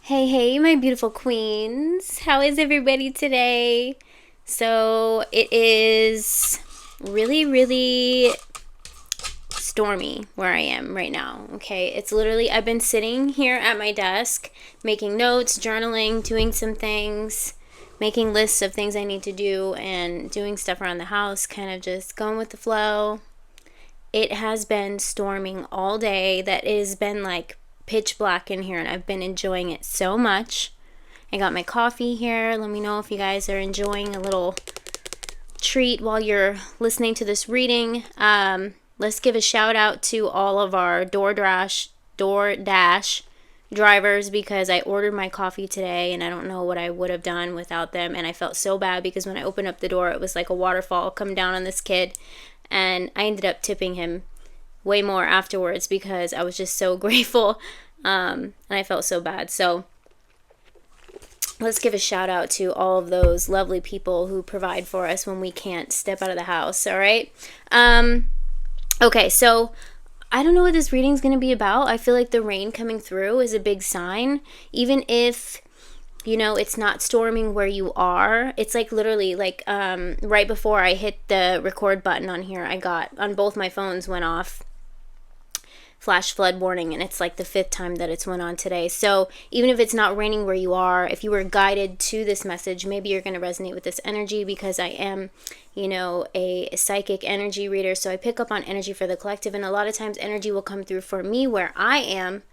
Hey, hey, my beautiful queens. How is everybody today? So, it is really, really stormy where I am right now. Okay, it's literally, I've been sitting here at my desk making notes, journaling, doing some things, making lists of things I need to do, and doing stuff around the house, kind of just going with the flow. It has been storming all day. That has been like pitch black in here, and I've been enjoying it so much. I got my coffee here. Let me know if you guys are enjoying a little treat while you're listening to this reading. Let's give a shout out to all of our DoorDash drivers, because I ordered my coffee today and I don't know what I would have done without them. And I felt so bad because when I opened up the door, it was like a waterfall come down on this kid. And I ended up tipping him way more afterwards because I was just so grateful. And I felt so bad. So let's give a shout out to all of those lovely people who provide for us when we can't step out of the house. All right. Okay, so I don't know what this reading is going to be about. I feel like the rain coming through is a big sign. Even if, it's not storming where you are. It's like literally like right before I hit the record button on here, I got on both my phones went off flash flood warning, and it's like the 5th time that it's went on today. So even if it's not raining where you are, if you were guided to this message, maybe you're going to resonate with this energy, because I am a psychic energy reader, so I pick up on energy for the collective, and a lot of times energy will come through for me where I am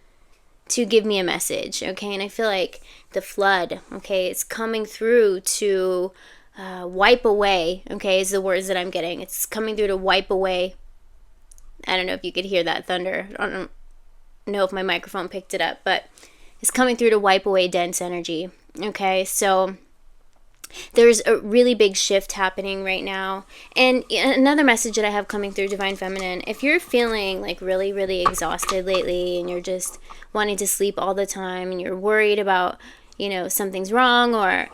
to give me a message. Okay, and I feel like the flood, okay, it's coming through to wipe away, okay, is the words that I'm getting. It's coming through to wipe away. I don't know if you could hear that thunder. I don't know if my microphone picked it up, but it's coming through to wipe away dense energy. Okay, so there's a really big shift happening right now. And another message that I have coming through, Divine Feminine, if you're feeling like really, really exhausted lately, and you're just wanting to sleep all the time, and you're worried about, something's wrong, or,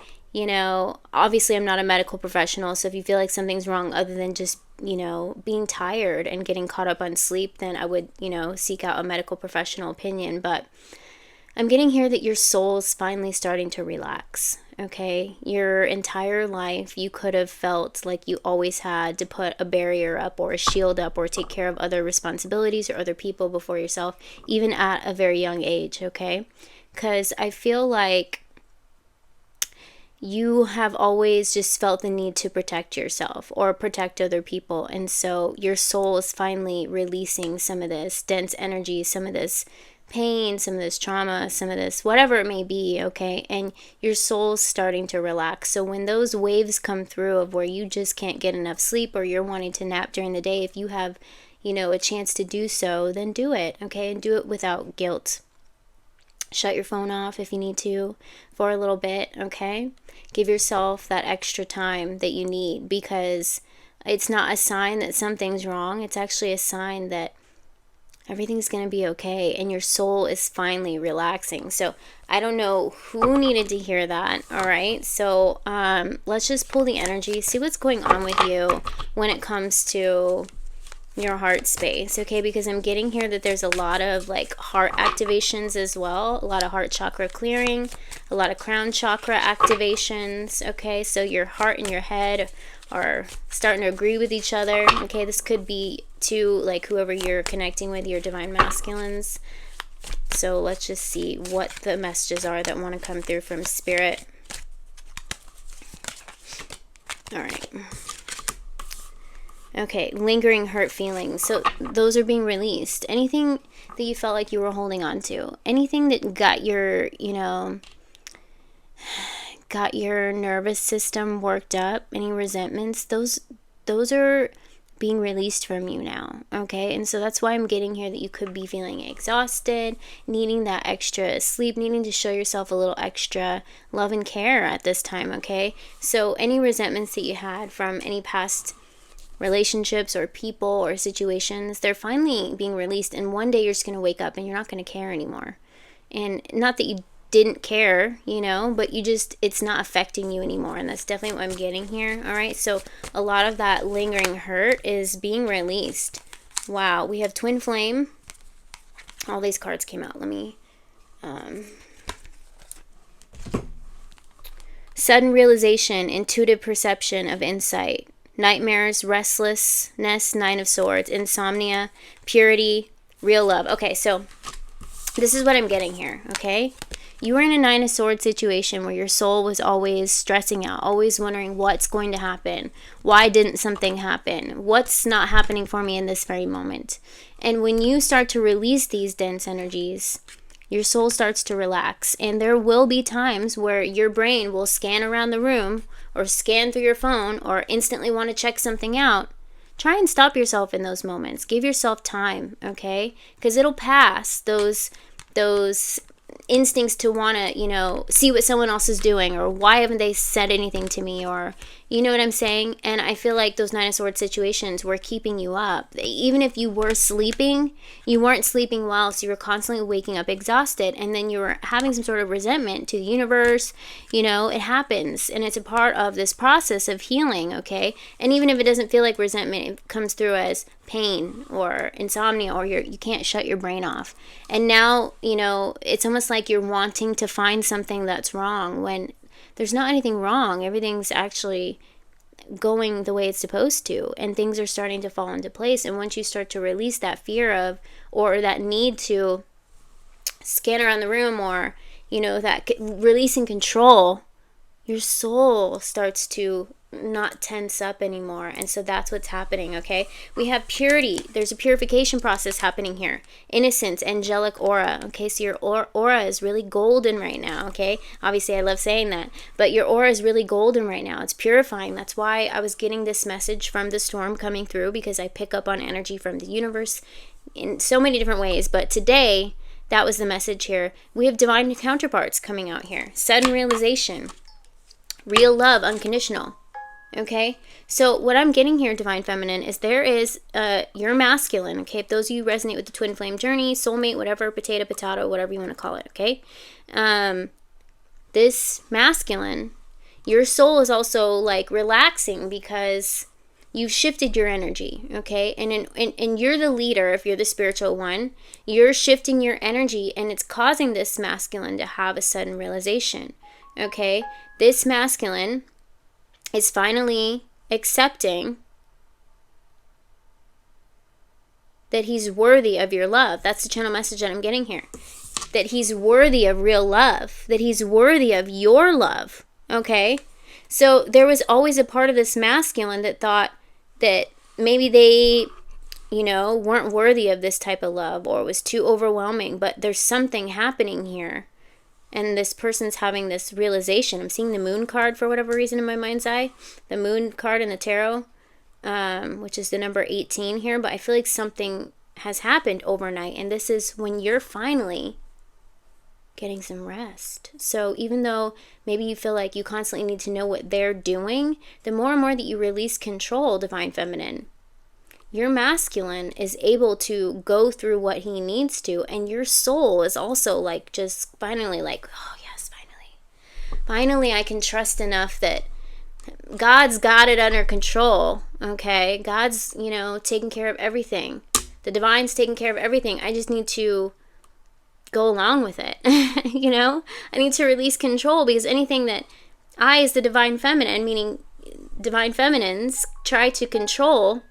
obviously I'm not a medical professional, so if you feel like something's wrong other than just being tired and getting caught up on sleep, then I would, seek out a medical professional opinion. But I'm getting here that your soul is finally starting to relax, okay? Your entire life, you could have felt like you always had to put a barrier up or a shield up or take care of other responsibilities or other people before yourself, even at a very young age, okay? Because I feel like you have always just felt the need to protect yourself or protect other people. And so your soul is finally releasing some of this dense energy, some of this pain, some of this trauma, some of this, whatever it may be, okay? And your soul's starting to relax. So when those waves come through of where you just can't get enough sleep, or you're wanting to nap during the day, if you have, a chance to do so, then do it, okay? And do it without guilt. Shut your phone off if you need to for a little bit, okay? Give yourself that extra time that you need, because it's not a sign that something's wrong. It's actually a sign that everything's going to be okay, and your soul is finally relaxing. So I don't know who needed to hear that, all right? So let's just pull the energy, see what's going on with you when it comes to your heart space, okay? Because I'm getting here that there's a lot of like heart activations as well, a lot of heart chakra clearing, a lot of crown chakra activations, okay? So your heart and your head are starting to agree with each other, okay? This could be to like whoever you're connecting with, your divine masculines. So let's just see what the messages are that want to come through from spirit. All right. Okay, lingering hurt feelings. So those are being released. Anything that you felt like you were holding on to, anything that got your, got your nervous system worked up, any resentments, those are being released from you now, okay? And so that's why I'm getting here that you could be feeling exhausted, needing that extra sleep, needing to show yourself a little extra love and care at this time, okay? So any resentments that you had from any past relationships or people or situations, they're finally being released, and one day you're just going to wake up and you're not going to care anymore. And not that you didn't care, but it's not affecting you anymore, and that's definitely what I'm getting here, all right? So a lot of that lingering hurt is being released. Wow, we have Twin Flame. All these cards came out. Let me sudden realization, intuitive perception of insight, nightmares, restlessness, 9 of Swords, insomnia, purity, real love. Okay, so this is what I'm getting here, okay? You were in a 9 of Swords situation where your soul was always stressing out, always wondering what's going to happen. Why didn't something happen? What's not happening for me in this very moment? And when you start to release these dense energies, your soul starts to relax. And there will be times where your brain will scan around the room or scan through your phone or instantly want to check something out. Try and stop yourself in those moments. Give yourself time, okay? Because it'll pass those instincts to want to, see what someone else is doing, or why haven't they said anything to me, or you know what I'm saying? And I feel like those 9 of Swords situations were keeping you up. Even if you were sleeping, you weren't sleeping well, so you were constantly waking up exhausted, and then you were having some sort of resentment to the universe. It happens, and it's a part of this process of healing, okay? And even if it doesn't feel like resentment, it comes through as pain or insomnia, or you can't shut your brain off. And now, it's almost like you're wanting to find something that's wrong when there's not anything wrong. Everything's actually going the way it's supposed to, and things are starting to fall into place. And once you start to release that fear of, or that need to scan around the room, or that releasing control, your soul starts to not tense up anymore. And so that's what's happening, okay? We have purity. There's a purification process happening here. Innocence, angelic aura, okay? So your aura is really golden right now, okay? Obviously, I love saying that, but your aura is really golden right now. It's purifying. That's why I was getting this message from the storm coming through, because I pick up on energy from the universe in so many different ways. But today, that was the message here. We have divine counterparts coming out here. Sudden realization, real love, unconditional. Okay, so what I'm getting here, Divine Feminine, is there is your masculine, okay? If those of you resonate with the twin flame journey, soulmate, whatever, potato, whatever you want to call it, okay? This masculine, your soul is also like relaxing because you've shifted your energy, okay? And you're the leader. If you're the spiritual one, you're shifting your energy, and it's causing this masculine to have a sudden realization, okay? This masculine is finally accepting that he's worthy of your love. That's the channel message that I'm getting here. That he's worthy of real love. That he's worthy of your love. Okay? So there was always a part of this masculine that thought that maybe they, weren't worthy of this type of love, or it was too overwhelming. But there's something happening here. And this person's having this realization. I'm seeing the moon card for whatever reason in my mind's eye. The moon card in the tarot, which is the number 18 here. But I feel like something has happened overnight. And this is when you're finally getting some rest. So even though maybe you feel like you constantly need to know what they're doing, the more and more that you release control, Divine Feminine, your masculine is able to go through what he needs to, and your soul is also like just finally like, oh yes, finally I can trust enough that God's got it under control, okay? God's, taking care of everything. The divine's taking care of everything. I just need to go along with it, I need to release control, because anything that I, as the Divine Feminine, meaning Divine Feminines, try to control,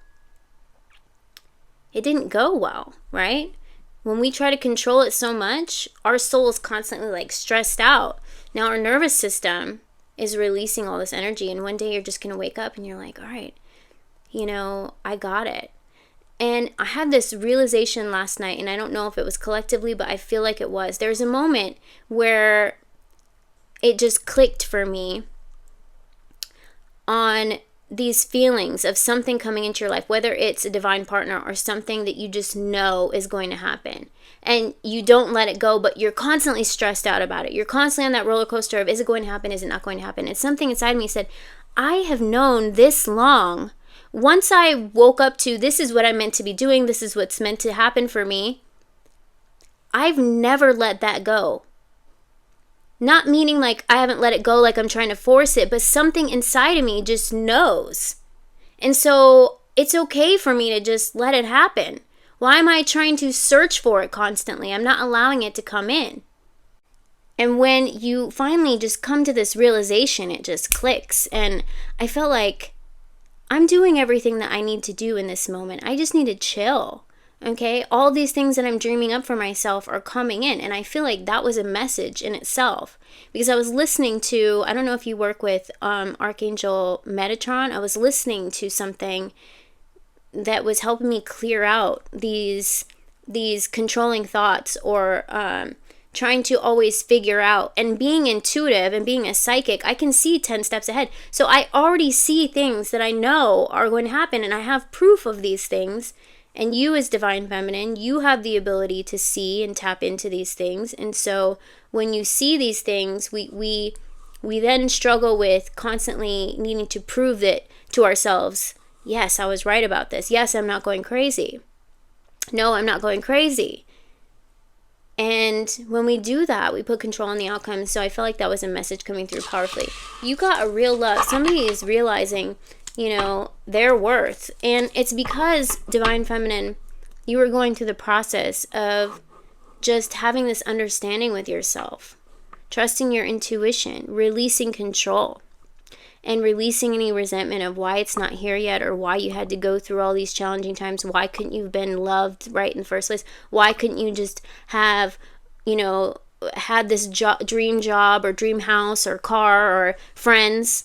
it didn't go well, right? When we try to control it so much, our soul is constantly like stressed out. Now our nervous system is releasing all this energy, and one day you're just going to wake up and you're like, all right, I got it. And I had this realization last night, and I don't know if it was collectively, but I feel like it was. There was a moment where it just clicked for me on these feelings of something coming into your life, whether it's a divine partner or something that you just know is going to happen, and you don't let it go, but you're constantly stressed out about it. You're constantly on that roller coaster of, is it going to happen? Is it not going to happen? And something inside me said, I have known this long. Once I woke up to, this is what I'm meant to be doing, this is what's meant to happen for me, I've never let that go. Not meaning like I haven't let it go, like I'm trying to force it, but something inside of me just knows. And so it's okay for me to just let it happen. Why am I trying to search for it constantly? I'm not allowing it to come in. And when you finally just come to this realization, it just clicks. And I felt like I'm doing everything that I need to do in this moment. I just need to chill. Okay, all these things that I'm dreaming up for myself are coming in, and I feel like that was a message in itself, because I was listening to, I don't know if you work with 𝗗𝐴ngel Metatron. I was listening to something that was helping me clear out these controlling thoughts, or trying to always figure out, and being intuitive and being a psychic, I can see 10 steps ahead. So I already see things that I know are going to happen, and I have proof of these things. And you, as Divine Feminine, you have the ability to see and tap into these things. And so when you see these things, we then struggle with constantly needing to prove it to ourselves. Yes, I was right about this. Yes, I'm not going crazy. No, I'm not going crazy. And when we do that, we put control on the outcome. So I felt like that was a message coming through powerfully. You got a real love. Somebody is realizing, you know, their worth. And it's because, Divine Feminine, you were going through the process of just having this understanding with yourself, trusting your intuition, releasing control, and releasing any resentment of why it's not here yet, or why you had to go through all these challenging times. Why couldn't you have been loved right in the first place? Why couldn't you just have, you know, had this dream job or dream house or car or friends?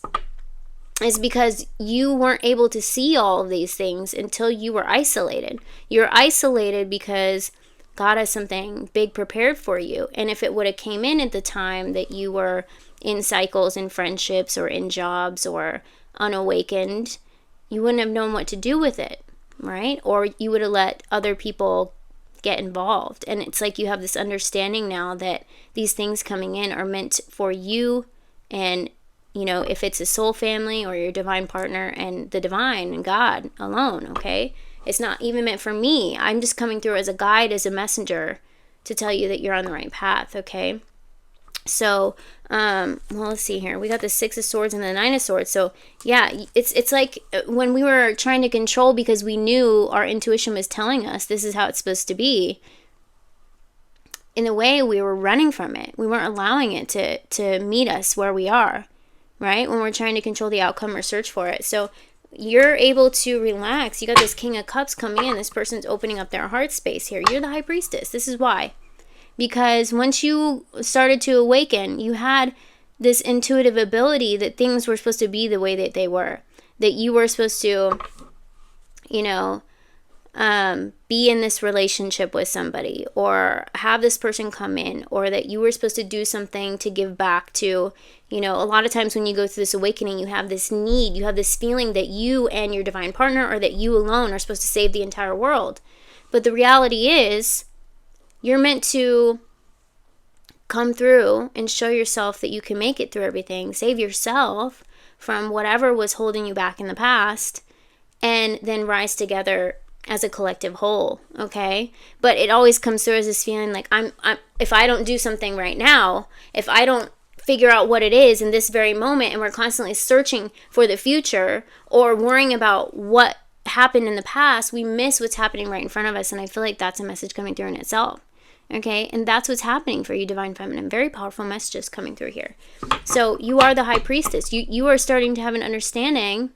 Is because you weren't able to see all of these things until you were isolated. You're isolated because God has something big prepared for you. And if it would have came in at the time that you were in cycles and friendships or in jobs or unawakened, you wouldn't have known what to do with it, right? Or you would have let other people get involved. And it's like you have this understanding now that these things coming in are meant for you, and you know, if it's a soul family or your divine partner and the divine and God alone, okay? It's not even meant for me. I'm just coming through as a guide, as a messenger to tell you that you're on the right path, okay? So, well, let's see here. We got the 6 of Swords and the 9 of Swords. So, yeah, it's like when we were trying to control because we knew our intuition was telling us this is how it's supposed to be. In a way, we were running from it. We weren't allowing it to meet us where we are. Right? When we're trying to control the outcome or search for it. So you're able to relax. You got this King of Cups coming in. This person's opening up their heart space here. You're the High Priestess. This is why. Because once you started to awaken, you had this intuitive ability that things were supposed to be the way that they were. That you were supposed to, you know, be in this relationship with somebody, or have this person come in, or that you were supposed to do something to give back to, you know, a lot of times when you go through this awakening, you have this need, you have this feeling that you and your divine partner, or that you alone are supposed to save the entire world. But the reality is, you're meant to come through and show yourself that you can make it through everything, save yourself from whatever was holding you back in the past, and then rise together as a collective whole, okay? But it always comes through as this feeling like, I'm if I don't do something right now, if I don't figure out what it is in this very moment, and we're constantly searching for the future or worrying about what happened in the past, we miss what's happening right in front of us. And I feel like that's a message coming through in itself, okay? And that's what's happening for you, Divine Feminine. Very powerful messages coming through here. So you are the High Priestess. You are starting to have an understanding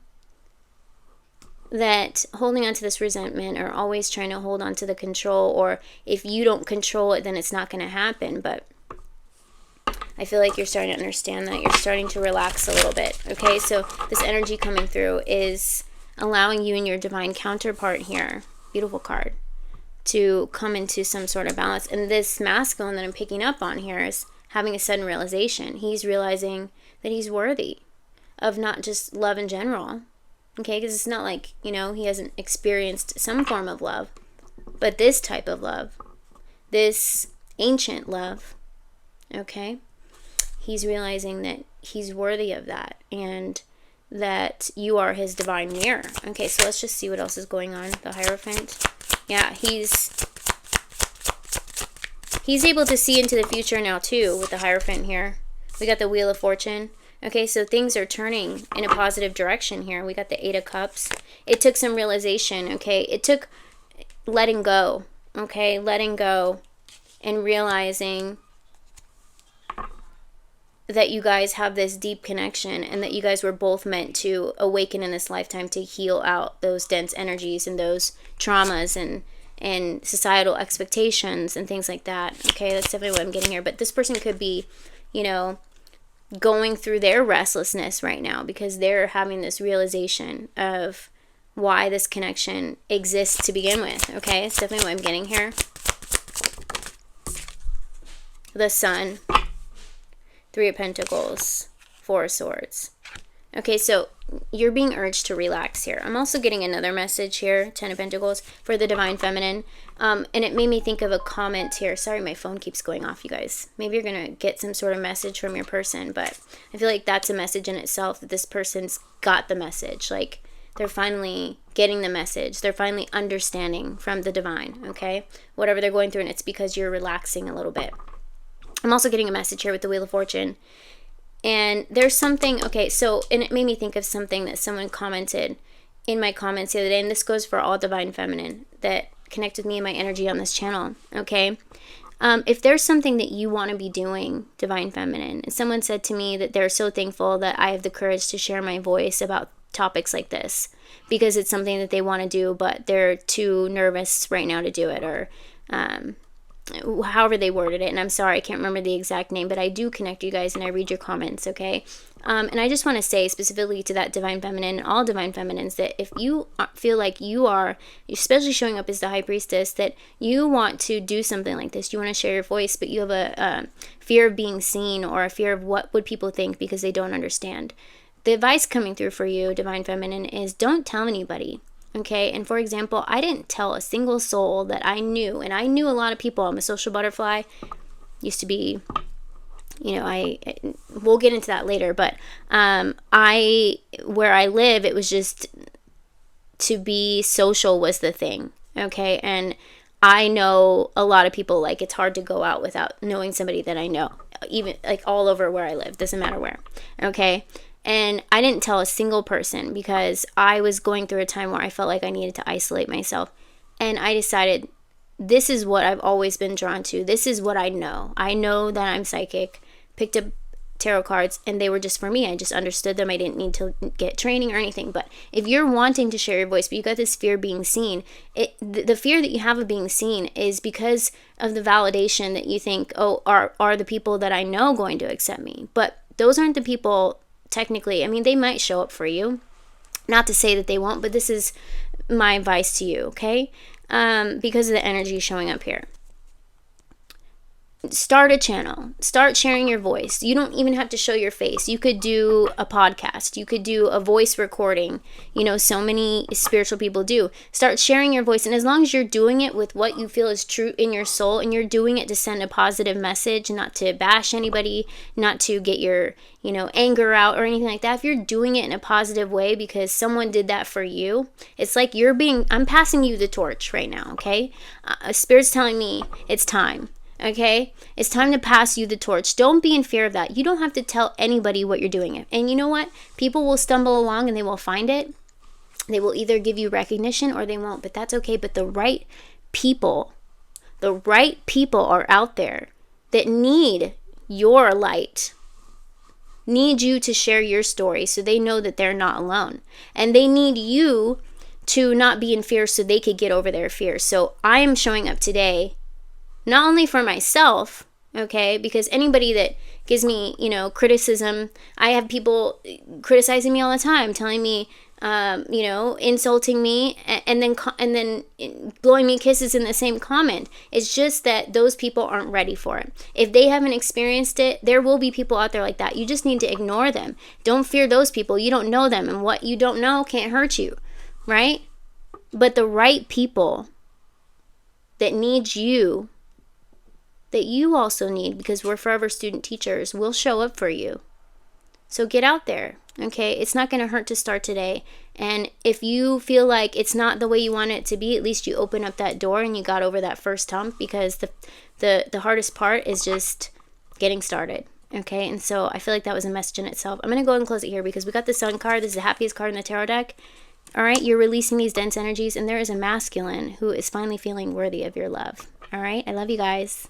that holding on to this resentment, or always trying to hold on to the control, or if you don't control it, then it's not going to happen. But I feel like you're starting to understand that. You're starting to relax a little bit, okay? So this energy coming through is allowing you and your divine counterpart here, beautiful card, to come into some sort of balance. And this masculine that I'm picking up on here is having a sudden realization. He's realizing that he's worthy of not just love in general, okay? Because it's not like, you know, he hasn't experienced some form of love, but this type of love, this ancient love, okay? He's realizing that he's worthy of that, and that you are his divine mirror. Okay, so let's just see what else is going on. The Hierophant. Yeah, he's able to see into the future now too with the Hierophant here. We got the Wheel of Fortune. Okay, so things are turning in a positive direction here. We got the 8 of Cups. It took some realization, okay? It took letting go, okay? Letting go and realizing that you guys have this deep connection, and that you guys were both meant to awaken in this lifetime to heal out those dense energies and those traumas and societal expectations and things like that. Okay, that's definitely what I'm getting here. But this person could be, you know, going through their restlessness right now because they're having this realization of why this connection exists to begin with. Okay, it's definitely what I'm getting here. The Sun, Three of Pentacles, Four of Swords. Okay, so you're being urged to relax here. I'm also getting another message here, Ten of Pentacles, for the Divine Feminine. And it made me think of a comment here. Sorry, my phone keeps going off, you guys. Maybe you're going to get some sort of message from your person, but I feel like that's a message in itself, that this person's got the message. Like, they're finally getting the message. They're finally understanding from the divine, okay? Whatever they're going through, and it's because you're relaxing a little bit. I'm also getting a message here with the Wheel of Fortune. And there's something, okay, so, and it made me think of something that someone commented in my comments the other day, and this goes for all Divine Feminine that connect with me and my energy on this channel, okay? If there's something that you want to be doing, Divine Feminine, and someone said to me that they're so thankful that I have the courage to share my voice about topics like this, because it's something that they want to do, but they're too nervous right now to do it, or however they worded it, and I'm sorry, I can't remember the exact name, but I do connect you guys and I read your comments, okay? And I just want to say specifically to that Divine Feminine, all Divine Feminines, that if you feel like you are, especially showing up as the High Priestess, that you want to do something like this, you want to share your voice, but you have a fear of being seen, or a fear of what would people think because they don't understand. The advice coming through for you, Divine Feminine, is don't tell anybody. Okay, and for example, I didn't tell a single soul that I knew, and I knew a lot of people. I'm a social butterfly. Used to be, you know, we'll get into that later, but where I live, it was just to be social was the thing, okay? And I know a lot of people, like, it's hard to go out without knowing somebody that I know, even, like, all over where I live, doesn't matter where, okay? And I didn't tell a single person because I was going through a time where I felt like I needed to isolate myself. And I decided, this is what I've always been drawn to. This is what I know. I know that I'm psychic. Picked up tarot cards, and they were just for me. I just understood them. I didn't need to get training or anything. But if you're wanting to share your voice, but you got this fear of being seen, the fear that you have of being seen is because of the validation that you think, oh, are the people that I know going to accept me? But those aren't the people. Technically, I mean, they might show up for you. Not to say that they won't, but this is my advice to you, okay? Because of the energy showing up here. Start a channel. Start sharing your voice. You don't even have to show your face. You could do a podcast. You could do a voice recording. You know, so many spiritual people do. Start sharing your voice. And as long as you're doing it with what you feel is true in your soul, and you're doing it to send a positive message, not to bash anybody, not to get your, you know, anger out or anything like that. If you're doing it in a positive way because someone did that for you, it's like I'm passing you the torch right now, okay? Spirit's telling me it's time. Okay, it's time to pass you the torch. Don't be in fear of that. You don't have to tell anybody what you're doing. And you know what? People will stumble along and they will find it. They will either give you recognition or they won't, but that's okay. But the right people are out there that need your light, need you to share your story so they know that they're not alone. And they need you to not be in fear so they could get over their fear. So I am showing up today not only for myself, okay, because anybody that gives me, you know, criticism, I have people criticizing me all the time, telling me, you know, insulting me, and then blowing me kisses in the same comment. It's just that those people aren't ready for it. If they haven't experienced it, there will be people out there like that. You just need to ignore them. Don't fear those people. You don't know them, and what you don't know can't hurt you, right? But the right people that need you, that you also need, because we're forever student teachers, will show up for you. So get out there, okay? It's not going to hurt to start today. And if you feel like it's not the way you want it to be, at least you open up that door and you got over that first hump, because the hardest part is just getting started, okay? And so I feel like that was a message in itself. I'm going to go ahead and close it here because we got the Sun card. This is the happiest card in the tarot deck. All right, you're releasing these dense energies, and there is a masculine who is finally feeling worthy of your love. All right, I love you guys.